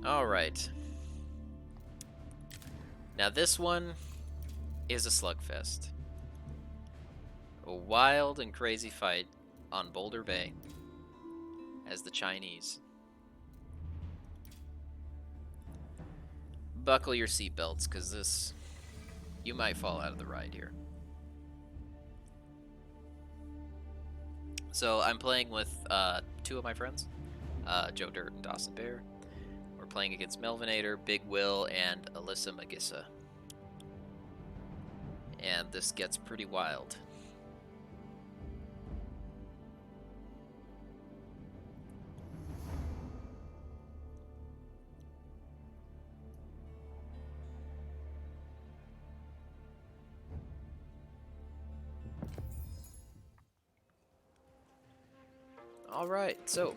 Alright. Now this one is a slugfest. A wild and crazy fight on Boulder Bay as the Chinese. Buckle your seatbelts, because you might fall out of the ride here. So I'm playing with two of my friends, Joe Dirt and Dawson Bear. We're playing against Melvinator, Big Will, and Alyssa Magissa. And this gets pretty wild. Alright, so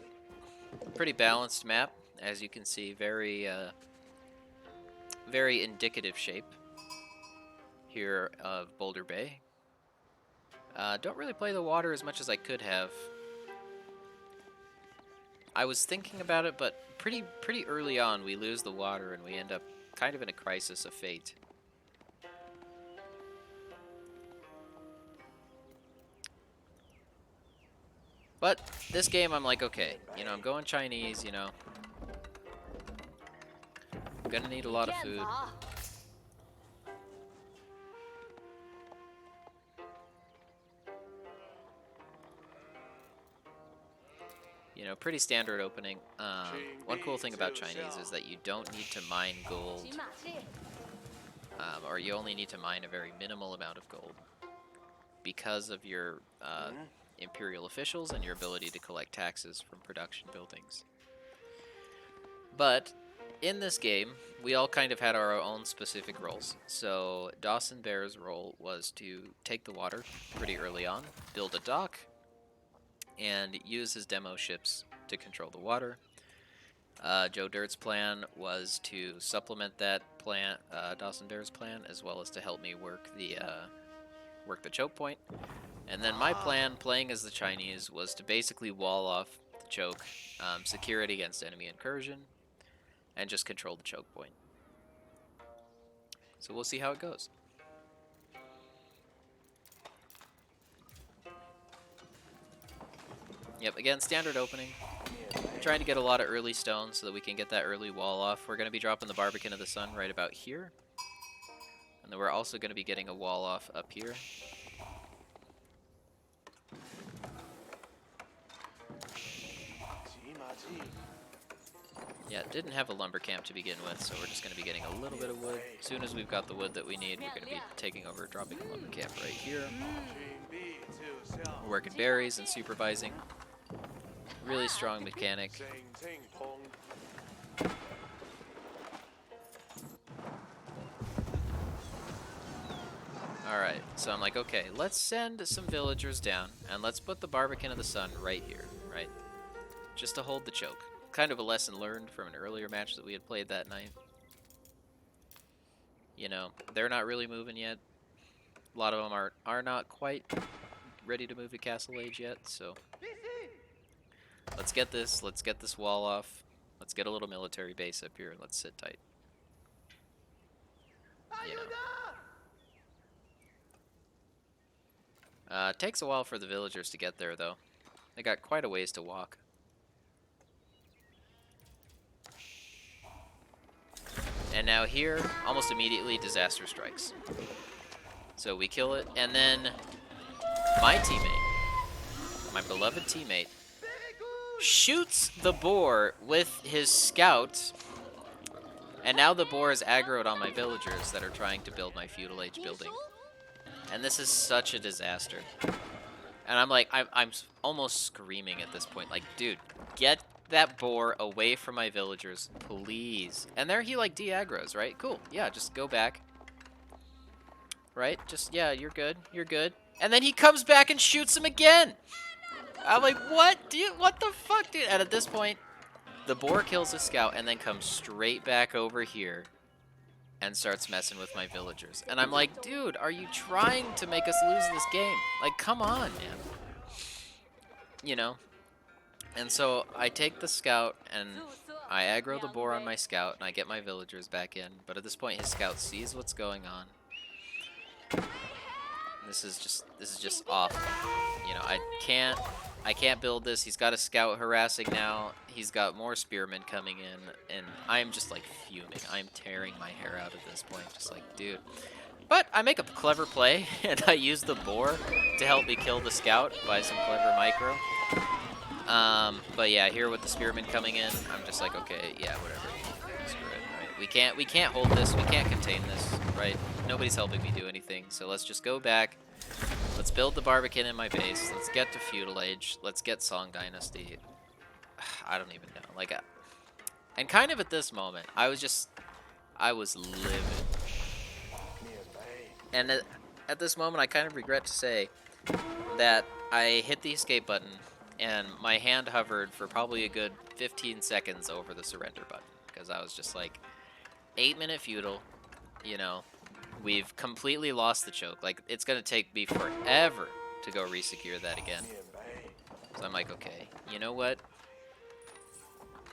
pretty balanced map, as you can see, very indicative shape here of Boulder Bay. Don't really play the water as much as I could have. I was thinking about it, but pretty early on we lose the water and we end up kind of in a crisis of fate. But this game, I'm like, okay, you know, I'm going Chinese, you know. I'm gonna need a lot of food. You know, pretty standard opening. One cool thing about Chinese is that you don't need to mine gold, or you only need to mine a very minimal amount of gold because of your imperial officials and your ability to collect taxes from production buildings. But in this game, we all kind of had our own specific roles. So Dawson Bear's role was to take the water pretty early on, build a dock, and use his demo ships to control the water. Joe Dirt's plan was to supplement that plan, Dawson Bear's plan, as well as to help me work the choke point. And then my plan, playing as the Chinese, was to basically wall off the choke, secure it against enemy incursion, and just control the choke point. So we'll see how it goes. Yep, again, standard opening. We're trying to get a lot of early stones so that we can get that early wall off. We're going to be dropping the Barbican of the Sun right about here. And then we're also going to be getting a wall off up here. Yeah, didn't have a lumber camp to begin with, so we're just going to be getting a little bit of wood. As soon as we've got the wood that we need, we're going to be taking over, dropping a lumber camp right here. We're working berries and supervising. Really strong mechanic. Alright, so I'm like, okay, let's send some villagers down, and let's put the Barbican of the Sun right here, right? Just to hold the choke. Kind of a lesson learned from an earlier match that we had played that night. You know, they're not really moving yet. A lot of them are not quite ready to move to Castle Age yet, so let's get this wall off. Let's get a little military base up here and let's sit tight. You know. It takes a while for the villagers to get there, though. They got quite a ways to walk. And now here, almost immediately, disaster strikes. So we kill it, and then my teammate, my beloved teammate, shoots the boar with his scout, and now the boar is aggroed on my villagers that are trying to build my feudal age building. And this is such a disaster. And I'm like, I'm almost screaming at this point, like, dude, get that boar away from my villagers, please. And there he like de-aggroes, right? Cool. Yeah, just go back. Right? Just, yeah, you're good. You're good. And then he comes back and shoots him again. I'm like, what? Dude, what the fuck, dude? And at this point, the boar kills the scout and then comes straight back over here and starts messing with my villagers. And I'm like, dude, are you trying to make us lose this game? Like, come on, man. You know? And so I take the scout and I aggro the boar on my scout, and I get my villagers back in. But at this point, his scout sees what's going on. This is just awful. You know, I can't build this. He's got a scout harassing now. He's got more spearmen coming in, and I'm just like fuming. I'm tearing my hair out at this point, just like, dude. But I make a clever play, and I use the boar to help me kill the scout by some clever micro. But yeah, here with the spearmen coming in, I'm just like, okay, yeah, whatever. Screw it, right? We can't hold this. We can't contain this, right? Nobody's helping me do anything, so let's just go back. Let's build the Barbican in my base. Let's get to Feudal Age. Let's get Song Dynasty. I don't even know. Like, and kind of at this moment, I was livid. And at this moment, I kind of regret to say that I hit the escape button, and my hand hovered for probably a good 15 seconds over the surrender button, because I was just like, 8-minute feudal, you know, we've completely lost the choke. Like, it's going to take me forever to go resecure that again. So I'm like, okay, you know what?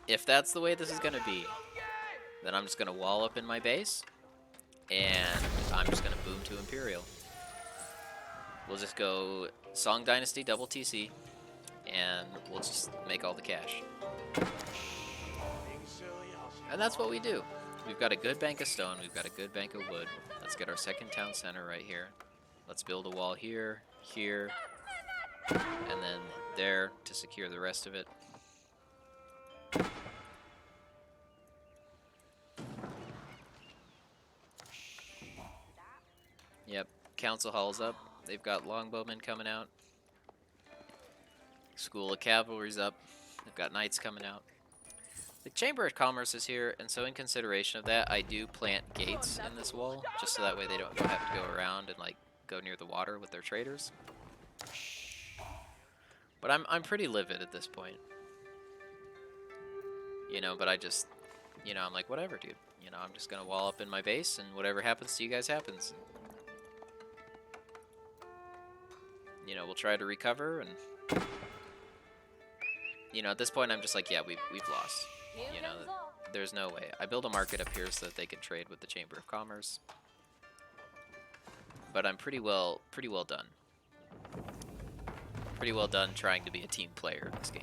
If that's the way this is going to be, then I'm just going to wall up in my base, and I'm just going to boom to Imperial. We'll just go Song Dynasty double TC, and we'll just make all the cash. And that's what we do. We've got a good bank of stone. We've got a good bank of wood. Let's get our second town center right here. Let's build a wall here, here, and then there to secure the rest of it. Yep, Council Hall's up. They've got longbowmen coming out. School of Cavalry's up. They've got knights coming out. The Chamber of Commerce is here, and so in consideration of that, I do plant gates in this wall, just so that way they don't have to go around and like go near the water with their traders. But I'm pretty livid at this point. You know, but I just, you know, I'm like, whatever, dude. You know, I'm just gonna wall up in my base, and whatever happens to you guys happens. You know, we'll try to recover, and you know, at this point, I'm just like, yeah, we've lost. You know, there's no way. I build a market up here so that they can trade with the Chamber of Commerce. But I'm pretty well done. Pretty well done trying to be a team player in this game.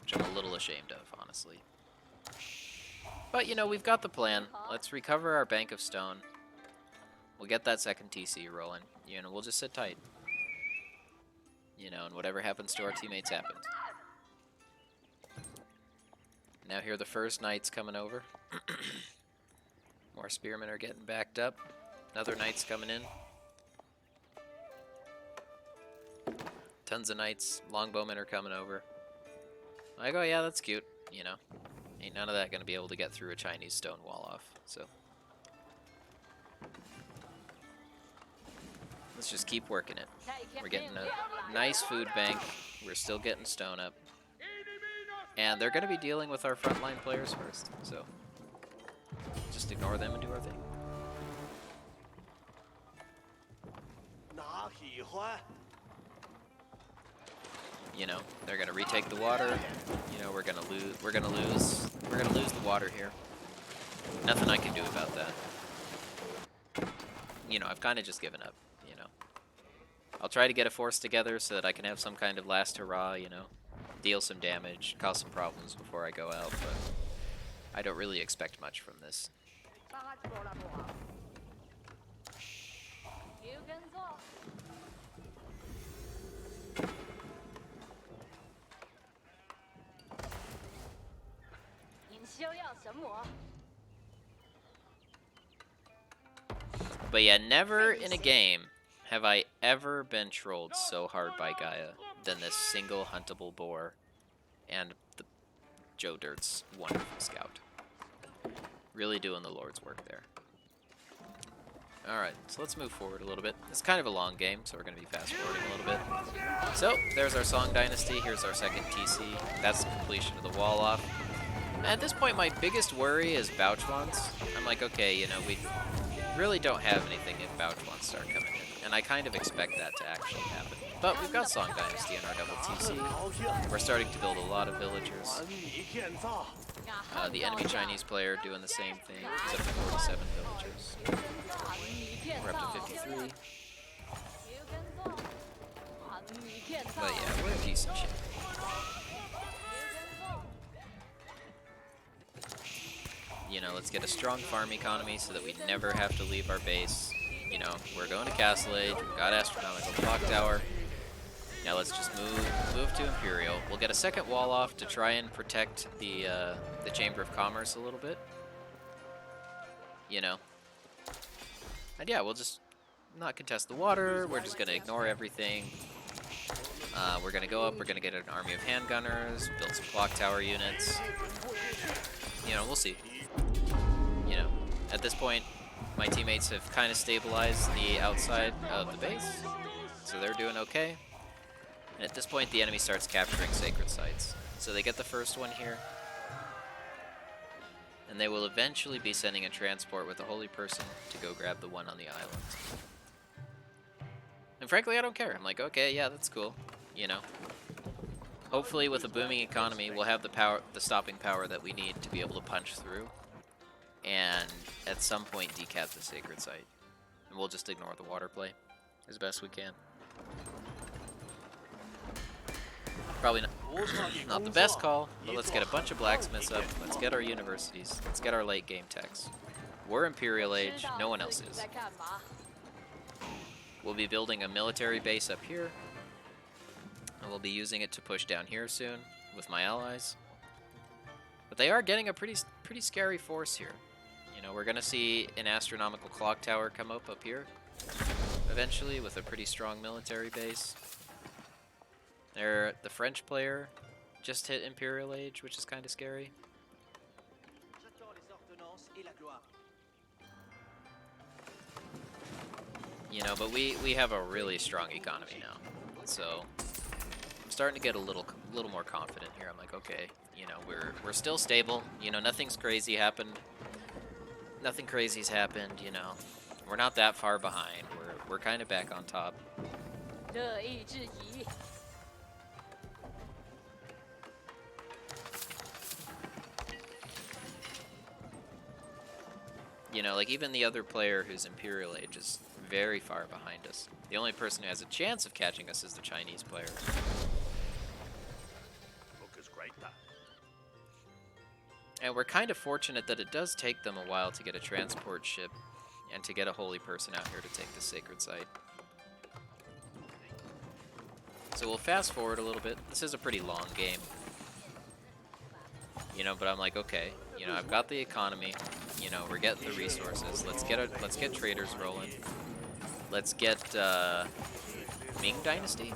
Which I'm a little ashamed of, honestly. But, you know, we've got the plan. Let's recover our bank of stone. We'll get that second TC rolling. You know, we'll just sit tight. You know, and whatever happens to our teammates happens. Now here are the first knights coming over. More spearmen are getting backed up. Another knight's coming in. Tons of knights. Longbowmen are coming over. I go, yeah, that's cute. You know, ain't none of that gonna be able to get through a Chinese stone wall off. So let's just keep working it. We're getting a nice food bank. We're still getting stone up. And they're going to be dealing with our frontline players first. So just ignore them and do our thing. You know, they're going to retake the water. You know, we're going to lose the water here. Nothing I can do about that. You know, I've kind of just given up. I'll try to get a force together so that I can have some kind of last hurrah, you know, deal some damage, cause some problems before I go out, but I don't really expect much from this. But yeah, never in a game have I ever been trolled so hard by Gaia than this single huntable boar and the Joe Dirt's wonderful scout. Really doing the Lord's work there. Alright, so let's move forward a little bit. It's kind of a long game, so we're going to be fast forwarding a little bit. So, there's our Song Dynasty. Here's our second TC. That's the completion of the wall off. At this point, my biggest worry is Bouchwants. I'm like, okay, you know, we really don't have anything if Bouchwants start coming in. and I kind of expect that to actually happen. But we've got Song Dynasty in our double TC. We're starting to build a lot of villagers. The enemy Chinese player doing the same thing. He's up to 47 villagers. We're up to 53. But yeah, we're in decent shape. You know, let's get a strong farm economy so that we never have to leave our base. You know, we're going to Castle Age, we've got Astronomical Clock Tower. Now let's just move to Imperial. We'll get a second wall off to try and protect the Chamber of Commerce a little bit. You know. And yeah, we'll just not contest the water, we're just going to ignore everything. We're going to go up, we're going to get an army of handgunners, build some clock tower units. You know, we'll see. You know, at this point, my teammates have kind of stabilized the outside of the base, so they're doing okay. And at this point, the enemy starts capturing sacred sites. So they get the first one here, and they will eventually be sending a transport with a holy person to go grab the one on the island. And frankly, I don't care. I'm like, okay, yeah, that's cool. You know, hopefully with a booming economy, we'll have the stopping power that we need to be able to punch through, and at some point decap the sacred site. And we'll just ignore the water play as best we can. Probably not the best call, but let's get a bunch of blacksmiths up, let's get our universities, let's get our late game techs. We're Imperial Age, no one else is. We'll be building a military base up here, and we'll be using it to push down here soon with my allies. But they are getting a pretty scary force here. You know, we're going to see an astronomical clock tower come up here eventually with a pretty strong military base. The French player just hit Imperial Age, which is kind of scary. You know, but we have a really strong economy now, so I'm starting to get a little more confident here. I'm like, okay, you know, we're still stable. You know, nothing's crazy happened. Nothing crazy's happened. You know, we're not that far behind. We're kind of back on top. You know, like even the other player who's Imperial Age is very far behind us. The only person who has a chance of catching us is the Chinese player. And we're kind of fortunate that it does take them a while to get a transport ship and to get a holy person out here to take the sacred site. So we'll fast forward a little bit. This is a pretty long game. You know, but I'm like, okay, you know, I've got the economy. You know, we're getting the resources. Let's get traders rolling. Let's get Ming Dynasty.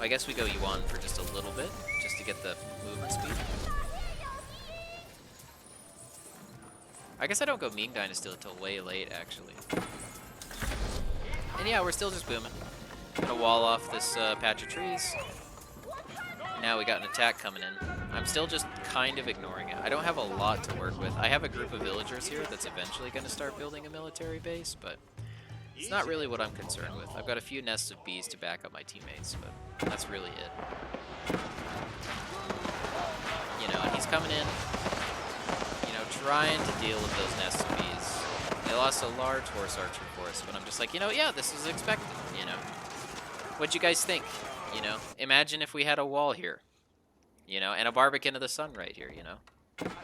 I guess we go Yuan for just a little bit, just to get the movement speed. I guess I don't go Ming Dynasty until way late, actually. And yeah, we're still just booming. Gonna wall off this patch of trees. Now we got an attack coming in. I'm still just kind of ignoring it. I don't have a lot to work with. I have a group of villagers here that's eventually going to start building a military base, but it's not really what I'm concerned with. I've got a few nests of bees to back up my teammates, but that's really it. You know, and he's coming in, you know, trying to deal with those nests of bees. They lost a large horse archer force, but I'm just like, you know, yeah, this was expected, you know. What'd you guys think? You know, imagine if we had a wall here. You know, and a Barbican of the Sun right here, you know.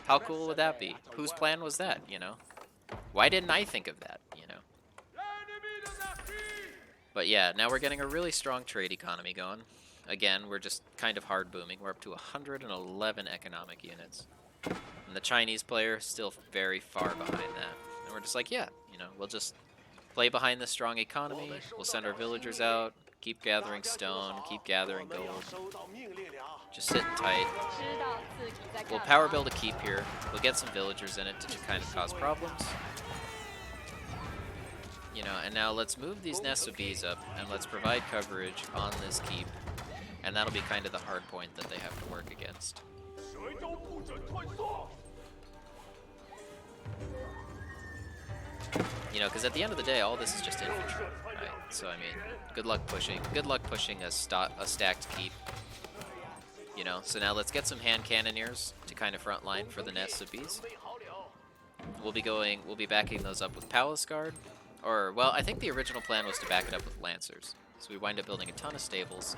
How cool would that be? Whose plan was that, you know? Why didn't I think of that, you know? But yeah, now we're getting a really strong trade economy going. Again, we're just kind of hard booming. We're up to 111 economic units. And the Chinese player is still very far behind that. And we're just like, yeah, you know, we'll just play behind this strong economy. We'll send our villagers out. Keep gathering stone, keep gathering gold. Just sitting tight. We'll power build a keep here. We'll get some villagers in it to kind of cause problems. You know, and now let's move these nests of bees up and let's provide coverage on this keep. And that'll be kind of the hard point that they have to work against. You know, because at the end of the day, all this is just infantry, right? So I mean, good luck pushing a stacked keep. You know, so now let's get some hand cannoneers to kind of front line for the nests of bees. We'll be backing those up with Palace Guard, or well, I think the original plan was to back it up with Lancers. So we wind up building a ton of stables.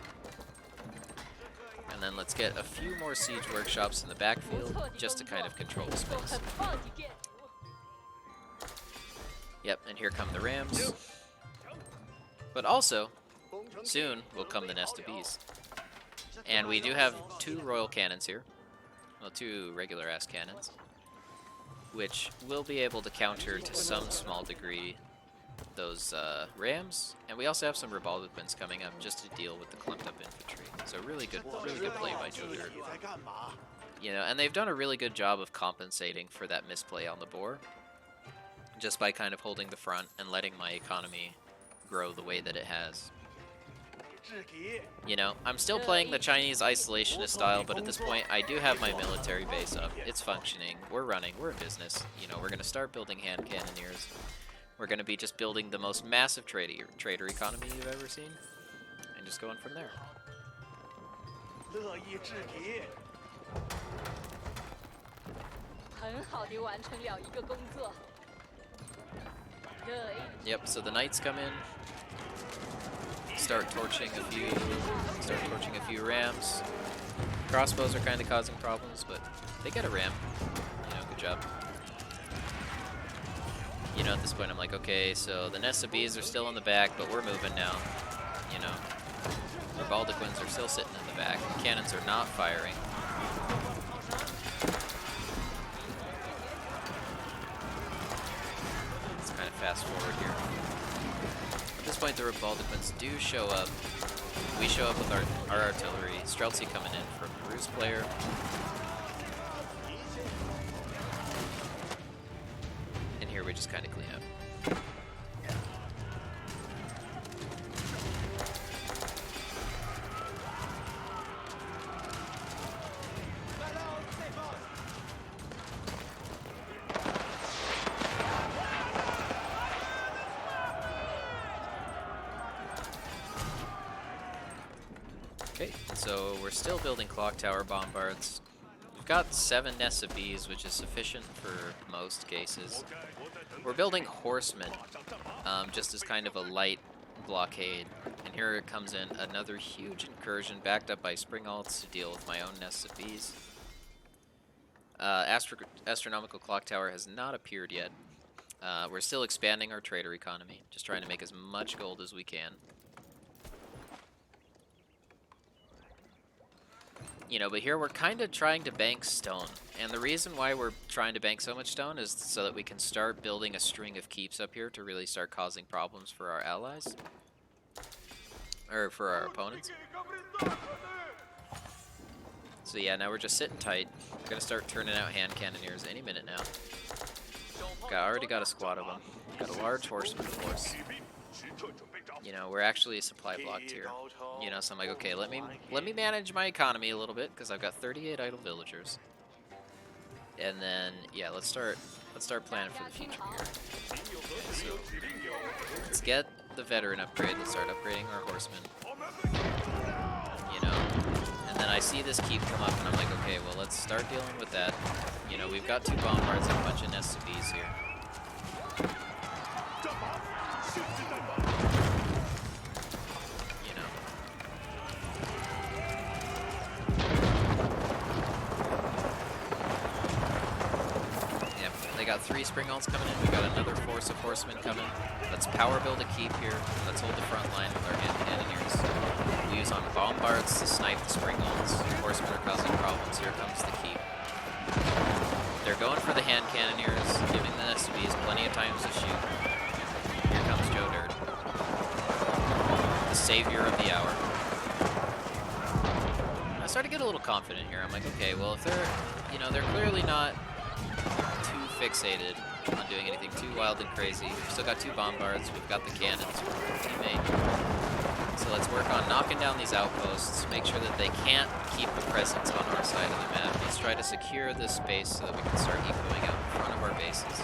And then let's get a few more siege workshops in the backfield just to kind of control the space. Yep, and here come the rams. But also, soon will come the nest of bees. And we do have 2 royal cannons here. Well, 2 regular-ass cannons, which will be able to counter to some small degree those rams. And we also have some Rebaldiquins coming up just to deal with the clumped-up infantry. So really good play by Joe Dirt. You know, and they've done a really good job of compensating for that misplay on the boar, just by kind of holding the front and letting my economy grow the way that it has. You know, I'm still playing the Chinese isolationist style, but at this point I do have my military base up. It's functioning. We're running. We're in business. You know, we're going to start building hand cannoneers. We're going to be just building the most massive trader economy you've ever seen, and just going from there. Yep, so the knights come in, start torching a few rams. Crossbows are kind of causing problems, but they get a ram. You know, good job. You know, at this point I'm like, okay, so the nests of bees are still in the back, but we're moving now. You know, the Baldaquins are still sitting in the back. The cannons are not firing. Let's kind of fast forward here. At this point, the Baldaquins do show up. We show up with our artillery. Streltsy coming in from the Roost player. And here we just kind of clean up. Okay, so we're still building clock tower bombards. We've got 7 nests of bees, which is sufficient for most cases. We're building horsemen, just as kind of a light blockade. And here it comes in another huge incursion, backed up by spring alts to deal with my own nests of bees. Astronomical clock tower has not appeared yet. We're still expanding our trader economy, just trying to make as much gold as we can. You know, but here we're kind of trying to bank stone. And the reason why we're trying to bank so much stone is so that we can start building a string of keeps up here to really start causing problems for our allies. Or for our opponents. So yeah, now we're just sitting tight. We're going to start turning out hand cannoneers any minute now. Already got a squad of them. Got a large horseman force. You know, we're actually supply blocked here. You know, so I'm like, okay, let me manage my economy a little bit because I've got 38 idle villagers. And then yeah, let's start planning for the future here. Okay, so let's get the veteran upgrade. Let's start upgrading our horsemen. You know, and then I see this keep come up, and I'm like, okay, well, let's start dealing with that. You know, we've got 2 bombards and a bunch of nests of bees here. They got 3 spring alts coming in. We got another force of horsemen coming. Let's power build a keep here. Let's hold the front line with our hand cannoneers. We use on bombards to snipe the spring alts. Horsemen are causing problems. Here comes the keep. They're going for the hand cannoneers, giving the nest of bees plenty of times to shoot. Here comes Joe Dirt, the savior of the hour. I started to get a little confident here. I'm like, okay, well, if they're, you know, they're clearly not fixated on doing anything too wild and crazy. We've still got 2 bombards. We've got the cannons from our teammate. So let's work on knocking down these outposts, make sure that they can't keep a presence on our side of the map. Let's try to secure this space so that we can start ecoing out in front of our bases.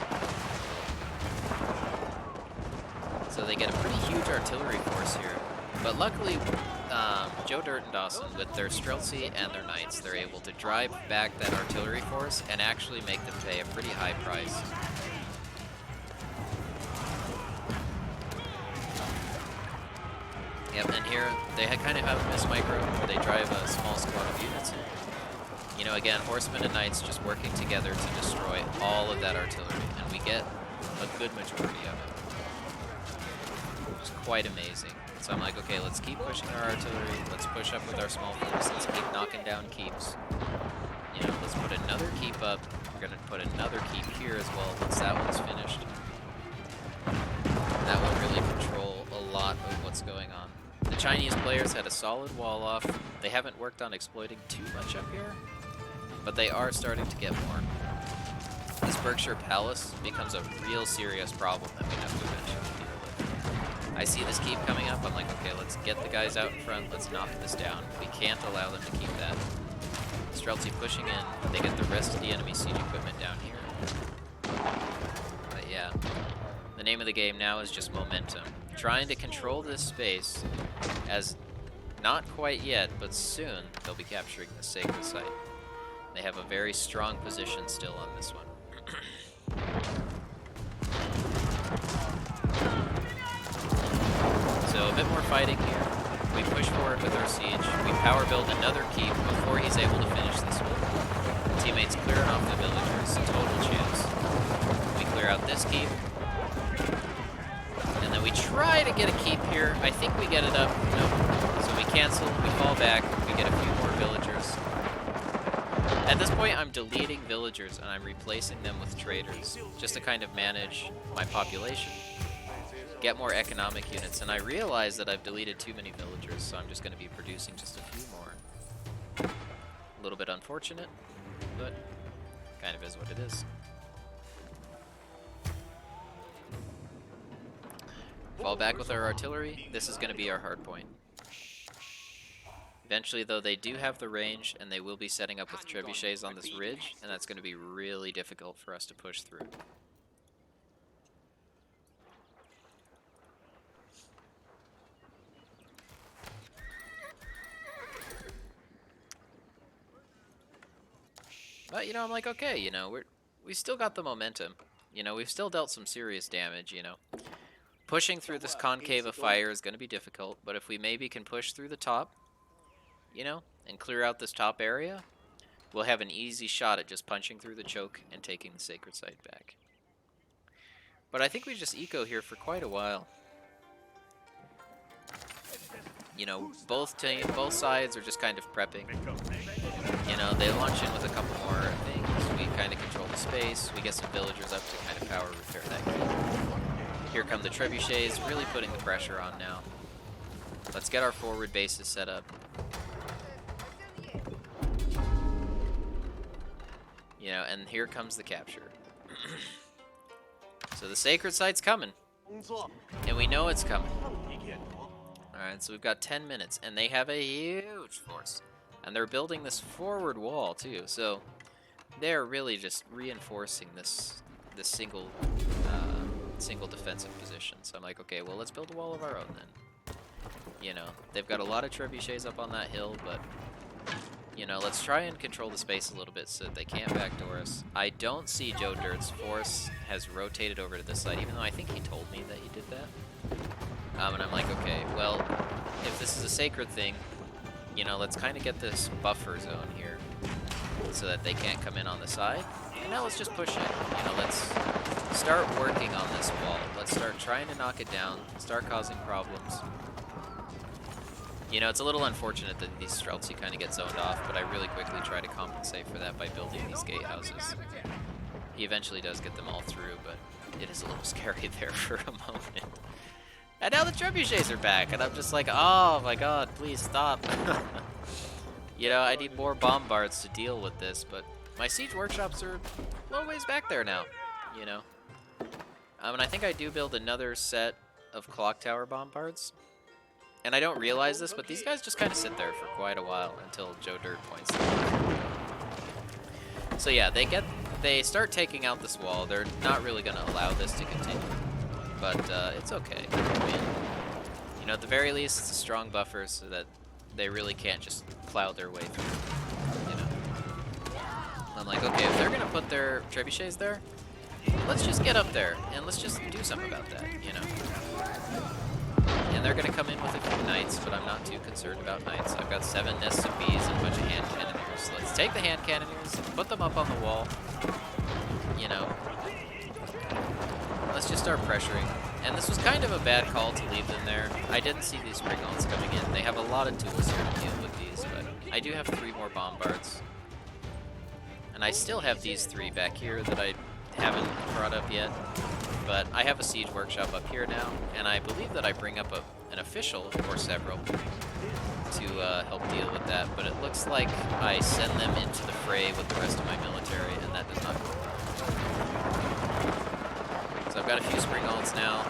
So they get a pretty huge artillery force here. But luckily, Joe Dirt and Dawson, with their Streltsy and their Knights, they're able to drive back that artillery force and actually make them pay a pretty high price. Yep, and here they kind of have a mismicro where they drive a small squad of units. You know, again, Horsemen and Knights just working together to destroy all of that artillery, and we get a good majority of it. It's quite amazing. So I'm like, okay, let's keep pushing our artillery, let's push up with our small force, let's keep knocking down keeps. You know, let's put another keep up, we're gonna put another keep here as well once that one's finished. That will really control a lot of what's going on. The Chinese players had a solid wall off. They haven't worked on exploiting too much up here, but they are starting to get more. This Berkshire Palace becomes a real serious problem that we have to eventually deal with. I see this keep coming up, I'm like, okay, let's get the guys out in front, let's knock this down. We can't allow them to keep that. Streltsy pushing in, they get the rest of the enemy siege equipment down here. But yeah, the name of the game now is just momentum. Trying to control this space, as not quite yet, but soon they'll be capturing the sacred site. They have a very strong position still on this one. So a bit more fighting here. We push forward with our siege. We power build another keep before he's able to finish this one. Teammates clearing off the villagers, total chance. We clear out this keep. And then we try to get a keep here. I think we get it up. No. So we cancel, we fall back, we get a few more villagers. At this point, I'm deleting villagers and I'm replacing them with traders, just to kind of manage my population, get more economic units. And I realize that I've deleted too many villagers, so I'm just going to be producing just a few more. A little bit unfortunate, but kind of is what it is. Fall back with our artillery. This is going to be our hard point. Eventually, though, they do have the range, and they will be setting up with trebuchets on this ridge, and that's going to be really difficult for us to push through. But, you know, I'm like, okay, you know, we still got the momentum. You know, we've still dealt some serious damage, you know. Pushing through this concave of fire is going to be difficult, but if we maybe can push through the top, you know, and clear out this top area, we'll have an easy shot at just punching through the choke and taking the sacred site back. But I think we just eco here for quite a while. You know, both sides are just kind of prepping. You know, they launch in with a couple more things. We kind of control the space. We get some villagers up to kind of power repair that keep. Here come the trebuchets, really putting the pressure on now. Let's get our forward bases set up. You know, and here comes the capture. So the sacred site's coming. And we know it's coming. Alright, so we've got 10 minutes, and they have a huge force. And they're building this forward wall, too. So they're really just reinforcing this single defensive position. So I'm like, okay, well, let's build a wall of our own then. You know, they've got a lot of trebuchets up on that hill, but you know, let's try and control the space a little bit so that they can't backdoor us. I don't see Joe Dirt's force has rotated over to this side, even though I think he told me that he did that. And I'm like, okay, well, if this is a sacred thing, you know, let's kind of get this buffer zone here so that they can't come in on the side. And now let's just push it. You know, let's start working on this wall. Let's start trying to knock it down, start causing problems. You know, it's a little unfortunate that these Streltsy kind of get zoned off, but I really quickly try to compensate for that by building these gatehouses. He eventually does get them all through, but it is a little scary there for a moment. And now the trebuchets are back, and I'm just like, oh my god, please stop. You know, I need more bombards to deal with this, but my siege workshops are a little ways back there now, you know. And I think I do build another set of clock tower bombards. And I don't realize this, but these guys just kind of sit there for quite a while until Joe Dirt points them out. So yeah, they start taking out this wall. They're not really going to allow this to continue. but it's okay. I mean, you know, at the very least, it's a strong buffer so that they really can't just plow their way through, you know. I'm like, okay, if they're gonna put their trebuchets there, let's just get up there and let's just do something about that, you know. And they're gonna come in with a few knights, but I'm not too concerned about knights. I've got 7 nests of bees and a bunch of hand cannoneers. So let's take the hand cannoneers, put them up on the wall, you know. Let's just start pressuring. And this was kind of a bad call to leave them there. I didn't see these spring-ons coming in. They have a lot of tools here to deal with these, but I do have 3 more bombards. And I still have these 3 back here that I haven't brought up yet. But I have a siege workshop up here now, and I believe that I bring up an official, or several, to help deal with that. But it looks like I send them into the fray with the rest of my military, and that does not go well. So I've got a few spring-ons now.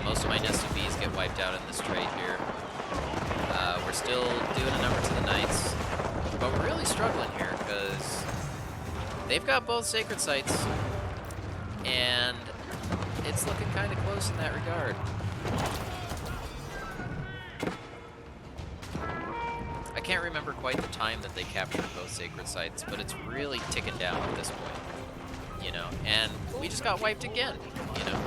Most of my nested bees get wiped out in this trade here. We're still doing a number to the knights, but we're really struggling here because they've got both sacred sites, and it's looking kind of close in that regard. I can't remember quite the time that they captured both sacred sites, but it's really ticking down at this point, you know, and we just got wiped again, you know.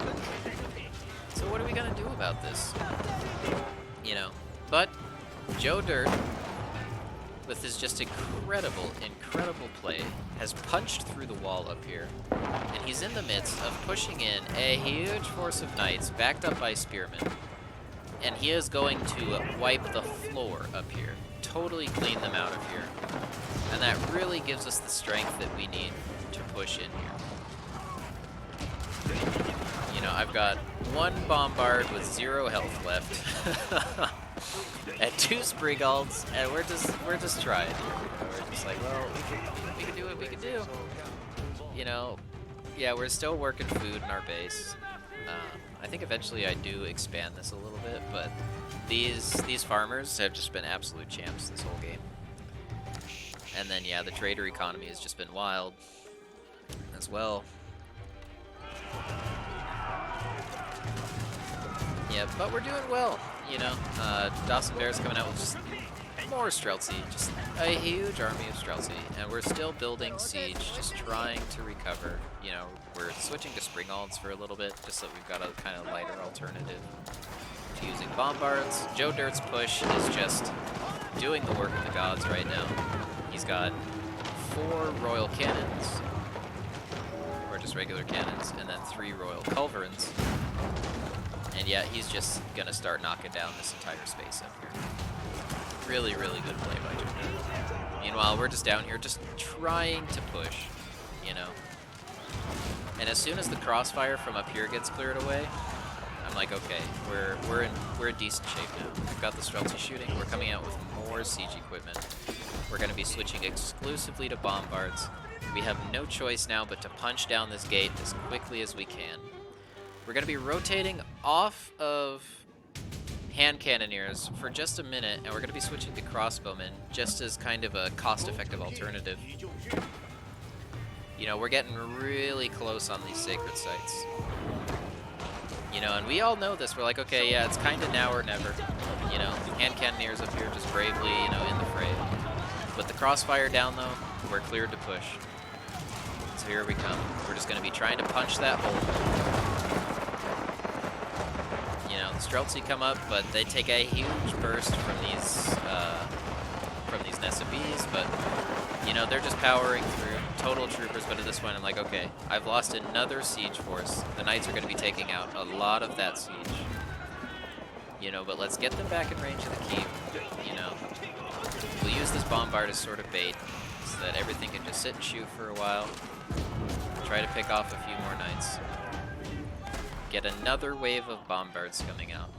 So what are we gonna do about this? You know, but Joe Dirt, with his just incredible play, has punched through the wall up here, and he's in the midst of pushing in a huge force of knights backed up by spearmen, and he is going to wipe the floor up here, totally clean them out of here, and that really gives us the strength that we need to push in here. You know, I've got 1 bombard with 0 health left. And 2 spring-ons, and we're just trying. You know, we're just like, well, we can do what we can do. You know, yeah, we're still working food in our base. I think eventually I do expand this a little bit, but these farmers have just been absolute champs this whole game. And then yeah, the trader economy has just been wild as well. Yeah, but we're doing well, you know. Dawson Bear's coming out with just more Streltsy, just a huge army of Streltsy, and we're still building siege, just trying to recover. You know, we're switching to spring-ons for a little bit, just so we've got a kind of lighter alternative to using bombards. Joe Dirt's push is just doing the work of the gods right now. He's got 4 royal cannons, or just regular cannons, and then 3 royal culverins. And yeah, he's just gonna start knocking down this entire space up here. Really, really good play by Joe. Meanwhile, we're just down here just trying to push, you know. And as soon as the crossfire from up here gets cleared away, I'm like, okay, we're in decent shape now. We've got the Streltsy shooting, we're coming out with more siege equipment. We're gonna be switching exclusively to bombards. We have no choice now but to punch down this gate as quickly as we can. We're going to be rotating off of hand cannoneers for just a minute, and we're going to be switching to crossbowmen just as kind of a cost-effective alternative. You know, we're getting really close on these sacred sites. You know, and we all know this. We're like, okay, yeah, it's kind of now or never. You know, hand cannoneers up here just bravely, you know, in the fray. With the crossfire down, though, we're cleared to push. So here we come. We're just going to be trying to punch that hole. You know, the Streltsy come up, but they take a huge burst from these nests of bees, but, you know, they're just powering through. Total troopers, but at this point I'm like, okay, I've lost another siege force. The knights are going to be taking out a lot of that siege. You know, but let's get them back in range of the keep, you know. We'll use this bombard as sort of bait, so that everything can just sit and shoot for a while. Try to pick off a few more knights. Get another wave of bombards coming out.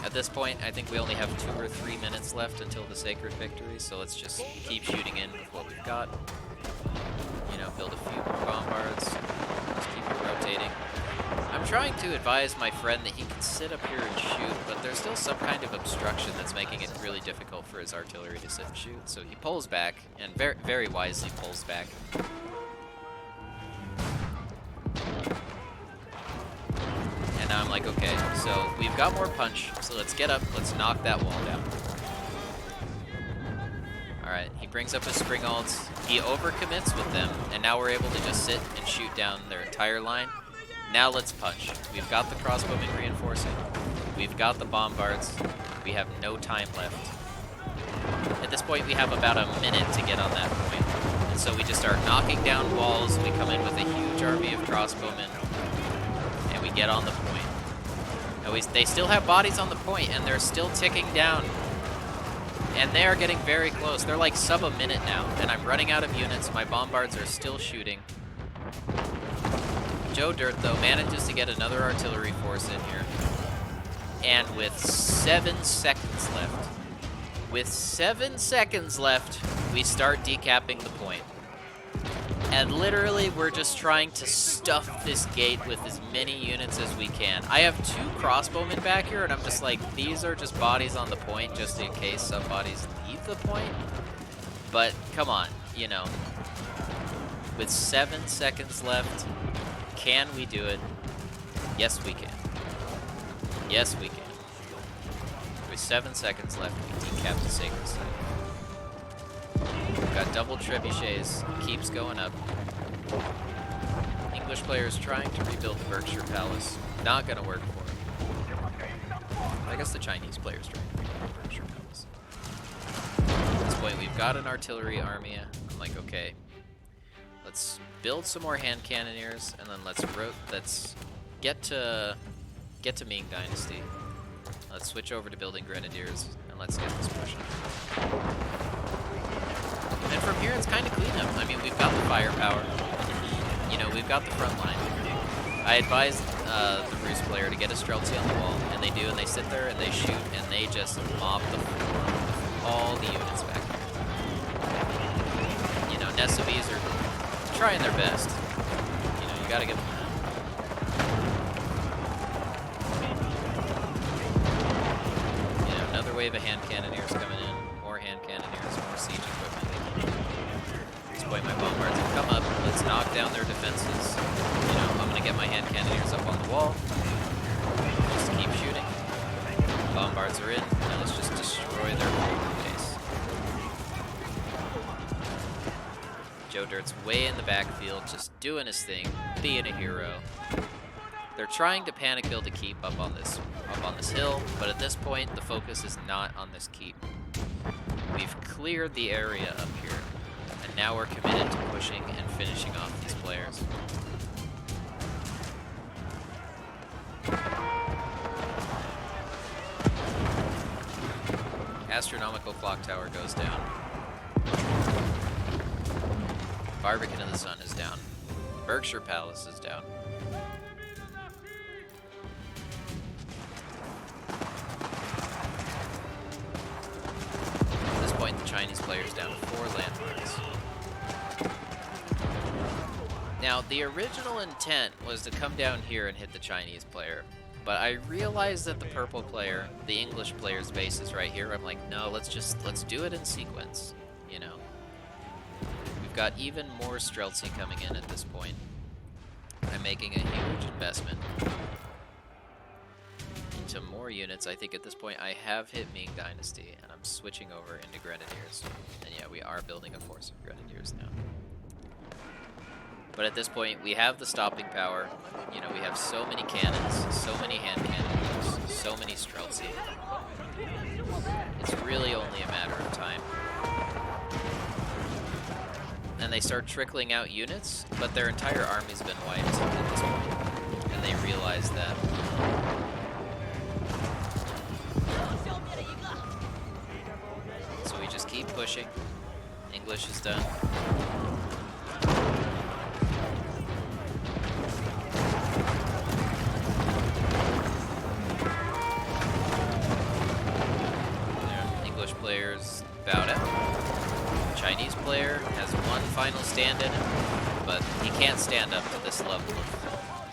At this point, I think we only have 2 or 3 minutes left until the sacred victory, so let's just keep shooting in with what we've got. You know, build a few more bombards. Just keep it rotating. I'm I'm trying to advise my friend that he can sit up here and shoot, but there's still some kind of obstruction that's making it really difficult for his artillery to sit and shoot. So he pulls back, and very, very wisely pulls back. And now I'm like, okay, so we've got more punch, so let's get up, let's knock that wall down. Alright, he brings up his spring ults, he overcommits with them, and now we're able to just sit and shoot down their entire line. Now let's punch. We've got the crossbowmen reinforcing. We've got the bombards. We have no time left. At this point, we have about a minute to get on that point. And so we just start knocking down walls. We come in with a huge army of crossbowmen. And we get on the point. And they still have bodies on the point, and they're still ticking down. And they are getting very close. They're like sub a minute now. And I'm running out of units. My bombards are still shooting. Joe Dirt, though, manages to get another artillery force in here. And with 7 seconds left, we start decapping the point. And literally, we're just trying to stuff this gate with as many units as we can. I have 2 crossbowmen back here, and I'm just like, these are just bodies on the point, just in case some bodies leave the point. But, come on, you know. With 7 seconds left, can we do it? Yes, we can. Yes, we can. With 7 seconds left, we decap the Sacred Site. We've got double trebuchets. Keeps going up. English players trying to rebuild the Berkshire Palace. Not gonna work for them. I guess the Chinese players trying to rebuild the Berkshire Palace. At this point, we've got an artillery army. I'm like, okay. Let's build some more hand cannoneers, and then let's get to Ming Dynasty. Let's switch over to building grenadiers, and let's get this pushing. And from here, it's kind of clean up. I mean, we've got the firepower. You know, we've got the front line. I advised the Bruce player to get a Streltsy on the wall, and they do, and they sit there and they shoot, and they just mop the floor with all the units back here. You know, Nessobis are trying their best. You know, you gotta give them that. You know, another wave of hand cannoneers coming in. More hand cannoneers, more siege equipment. At this point, my bombards have come up. Let's knock down their defenses. You know, I'm gonna get my hand cannoneers up on the wall. Just keep shooting. Bombards are in. Now let's just destroy their base. Joe Dirt's way in the backfield, just doing his thing, being a hero. They're trying to panic build a keep up on this hill, but at this point, the focus is not on this keep. We've cleared the area up here, and now we're committed to pushing and finishing off these players. Astronomical clock tower goes down. Barbican of the Sun is down. Berkshire Palace is down. At this point, the Chinese player's down 4 landmarks. Now, the original intent was to come down here and hit the Chinese player, but I realized that the purple player, the English player's base is right here. I'm like, no, let's do it in sequence, you know. We've got even more Streltsy coming in at this point. I'm making a huge investment into more units. I think at this point I have hit Ming Dynasty, and I'm switching over into Grenadiers. And yeah, we are building a force of Grenadiers now. But at this point, we have the stopping power. You know, we have so many cannons, so many hand cannons, so many Streltsy. It's really only a matter of time. And they start trickling out units, but their entire army's been wiped at this point. And they realize that. So we just keep pushing. English is done. English players bowed out. Chinese player has one final stand in him, but he can't stand up to this level of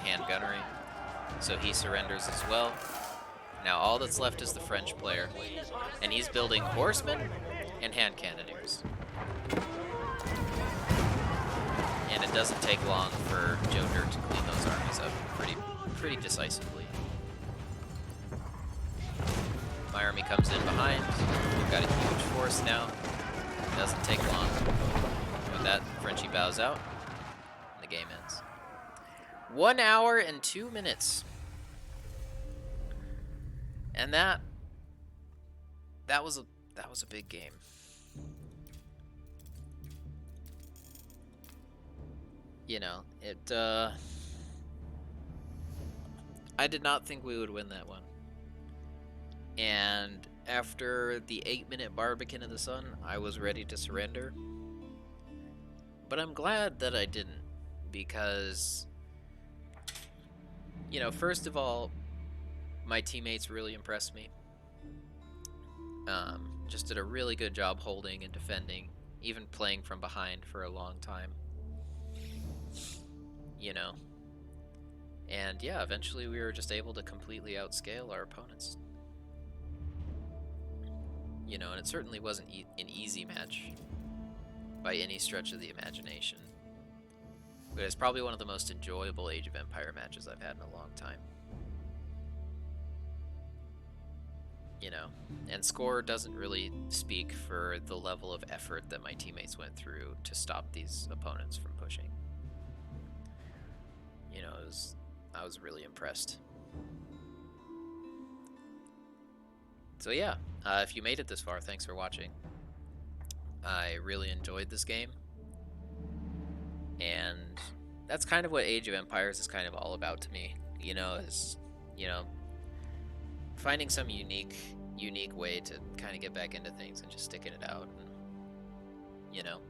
hand gunnery. So he surrenders as well. Now all that's left is the French player, and he's building horsemen and hand cannoneers. And it doesn't take long for Joe Dirt to clean those armies up pretty decisively. My army comes in behind. We've got a huge force now. It doesn't take long. With that, Frenchie bows out, and the game ends. 1 hour and 2 minutes. And that was a big game. You know, I did not think we would win that one. And after the 8-minute Barbican in the Sun, I was ready to surrender. But I'm glad that I didn't, because, you know, first of all, my teammates really impressed me. Just did a really good job holding and defending, even playing from behind for a long time. You know. And yeah, eventually we were just able to completely outscale our opponents. You know, and it certainly wasn't an easy match by any stretch of the imagination. But it's probably one of the most enjoyable Age of Empire matches I've had in a long time. You know, and score doesn't really speak for the level of effort that my teammates went through to stop these opponents from pushing. You know, I was really impressed. So yeah, if you made it this far, thanks for watching. I really enjoyed this game, and that's kind of what Age of Empires is kind of all about to me. You know, is, you know, finding some unique way to kind of get back into things and just sticking it out. And, you know,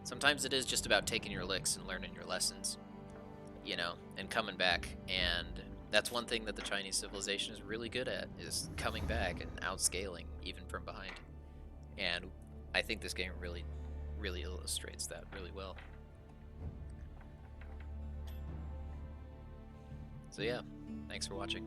sometimes it is just about taking your licks and learning your lessons, you know, and coming back. And that's one thing that the Chinese civilization is really good at, is coming back and outscaling even from behind. And I think this game really illustrates that really well. So yeah, thanks for watching.